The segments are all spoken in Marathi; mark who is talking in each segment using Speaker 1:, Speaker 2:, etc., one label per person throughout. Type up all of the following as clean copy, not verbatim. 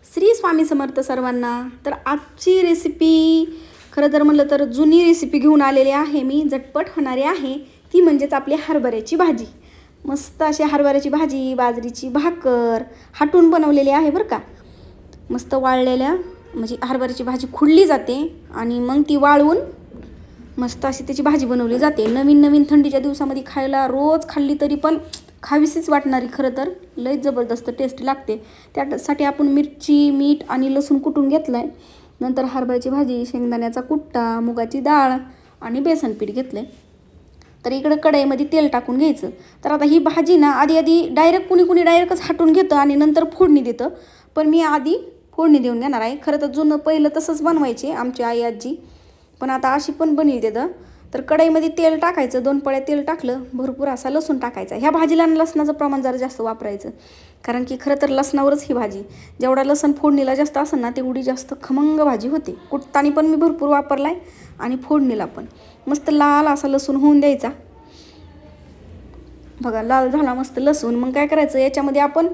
Speaker 1: श्री स्वामी समर्थ सर्वांना। तर आजची रेसिपी खरं तर म्हणलं तर जुनी रेसिपी घेऊन आलेली आहे मी, झटपट होणारी आहे ती म्हणजेच आपली हरभऱ्याची भाजी। मस्त अशी हरभऱ्याची भाजी, बाजरीची भाकर हाटून बनवलेली आहे बरं का। मस्त वाळलेल्या म्हणजे हरभऱ्याची भाजी खुडली जाते आणि मग ती वाळवून मस्त अशी त्याची भाजी बनवली जाते। नवीन नवीन थंडीच्या दिवसामध्ये खायला रोज खाल्ली तरी पण खावीशीच वाटणारी, खरं तर लय जबरदस्त टेस्ट लागते। त्यासाठी आपण मिरची, मीठ आणि लसूण कुटून घेतलं आहे। नंतर हरभऱ्याची भाजी, शेंगदाण्याचा कुट्टा, मुगाची डाळ आणि बेसन पीठ घेतलं आहे। तर इकडं कढईमध्ये तेल टाकून घ्यायचं। तर आता ही भाजी ना आधी डायरेक्ट कुणी डायरेक्टच हाटून घेतं आणि नंतर फोडणी देतं, पण मी आधी फोडणी देऊन घेणार आहे। खरं तर जुनं पहिलं तसंच बनवायचे आमची आई आजी, पण आता अशी पण बनवते। तर कढईमध्ये तेल टाकायचं, 2 पळ्या तेल टाकलं, भरपूर असा लसूण टाकायचा। ह्या भाजीला लसणाचं प्रमाण जरा जास्त वापरायचं, कारण की खरं तर लसणावरच ही भाजी, जेवढा लसण फोडणीला जास्त असेल ना तेवढी जास्त खमंग भाजी होते। कुटतानी पण मी भरपूर वापरलाय आणि फोडणीला पण। मस्त लाल असा लसूण होऊन द्यायचा। बघा लाल झाला मस्त लसूण। मग काय करायचं, याच्यामध्ये आपण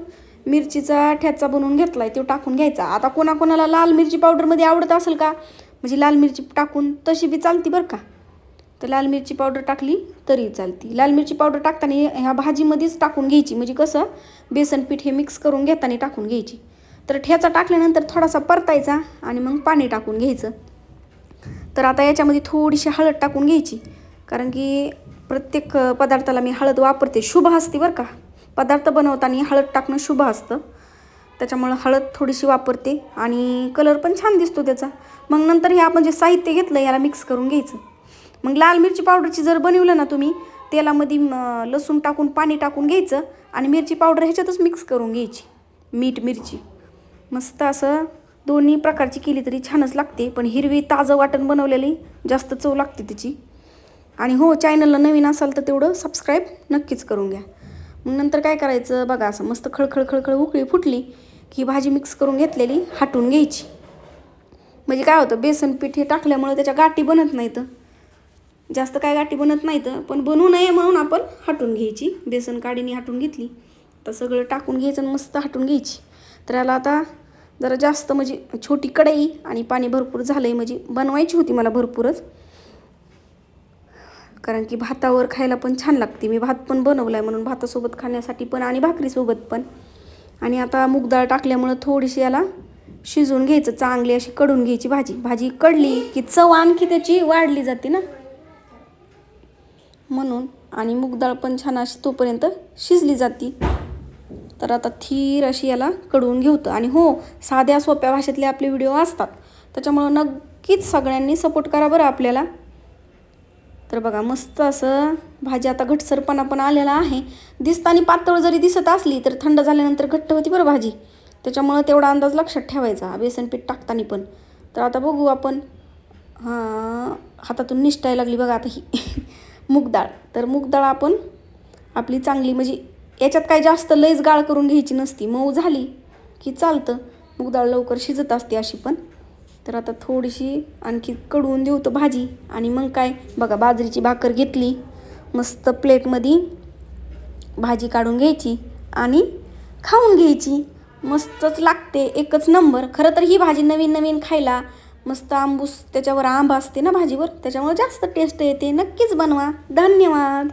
Speaker 1: मिरचीचा ठेचा बनवून घेतलाय तो टाकून घ्यायचा। आता कोणाकोणाला लाल मिरची पावडरमध्ये आवडत असेल का, म्हणजे लाल मिरची टाकून तशी बी चालती बरं का। तर लाल मिरची पावडर टाकली तरी चालती। लाल मिरची पावडर टाकताना ह्या भाजीमध्येच टाकून घ्यायची, म्हणजे कसं बेसन पीठ हे मिक्स करून घेताना टाकून घ्यायची। तर ठेचा टाकल्यानंतर थोडासा परतायचा आणि मग पाणी टाकून घ्यायचं। तर आता याच्यामध्ये थोडीशी हळद टाकून घ्यायची, कारण की प्रत्येक पदार्थाला मी हळद वापरते, शुभ असते बरं का। पदार्थ बनवताना हळद टाकणं शुभ असतं, त्याच्यामुळं हळद थोडीशी वापरते आणि कलर पण छान दिसतो त्याचा। मग नंतर हे आपण जे साहित्य घेतलं याला मिक्स करून घ्यायचं। मग लाल मिरची पावडरची जर बनवलं ना तुम्ही, तेलामध्ये लसूण टाकून पाणी टाकून घ्यायचं आणि मिरची पावडर ह्याच्यातच मिक्स करून घ्यायची, मीठ मिरची। मस्त असं दोन्ही प्रकारची केली तरी छानच लागते, पण हिरवी ताजं वाटण बनवलेली जास्त चव लागते त्याची। आणि हो, चॅनलला नवीन असाल तर तेवढं सबस्क्राईब नक्कीच करून घ्या। मग नंतर काय करायचं बघा, असं मस्त खळखळ उकळी फुटली की भाजी मिक्स करून घेतलेली हाटून घ्यायची। म्हणजे काय होतं, बेसन पीठ हे टाकल्यामुळे त्याच्या गाठी बनत नाहीत, जास्त काय गाठी बनत नाहीत, पण बनवू नये म्हणून आपण हाटून घ्यायची। बेसन काढीने हाटून घेतली तर सगळं टाकून घ्यायचं आणि मस्त हाटून घ्यायची। तर याला आता जरा जास्त म्हणजे छोटी कढई आणि पाणी भरपूर झालं आहे, म्हणजे बनवायची होती मला भरपूरच, कारण की भातावर खायला पण छान लागते। मी भात पण बनवला आहे म्हणून भातासोबत खाण्यासाठी पण आणि भाकरीसोबत पण। आणि आता मूग डाळ टाकल्यामुळं थोडीशी याला शिजवून घ्यायचं, चांगली अशी कडून घ्यायची भाजी। भाजी कडली की चव आणखी त्याची वाढली जाते ना म्हणून, आणि मूग डाळ पण छान अशी तोपर्यंत शिजली जाते। तर आता थीर अशी याला कडवून घेऊतं। आणि हो, साध्या सोप्या भाषेतले आपले व्हिडिओ असतात, त्याच्यामुळं नक्कीच सगळ्यांनी सपोर्ट करा बरं आपल्याला। तर बघा मस्त असं भाजी आता घटसरपणा पण आलेला आहे। दिसताना पातळ जरी दिसत असली तर थंड झाल्यानंतर घट्ट होती बरं भाजी, त्याच्यामुळं तेवढा अंदाज लक्षात ठेवायचा बेसन पीठ टाकताना पण। तर आता बघू आपण, हातातून निसटायला लागली बघा आता ही मूग डाळ। तर मूग डाळ आपण आपली चांगली, म्हणजे याच्यात काय जास्त लयच गाळ करून घ्यायची नसती, मऊ झाली की चालतं। मूग डाळ लवकर शिजत असते अशी पण। तर आता थोडीशी आणखी कडवून देऊ तर भाजी, आणि मग काय बघा बाजरीची भाकर घेतली, मस्त प्लेटमध्ये भाजी काढून घ्यायची आणि खाऊन घ्यायची। मस्तच लागते, एकच नंबर। खरं तर ही भाजी नवीन नवीन खायला मस्त आंबूस, त्याच्यावर आंबा असते ना भाजीवर, त्याच्यामुळे जास्त टेस्ट येते। नक्कीच बनवा। धन्यवाद।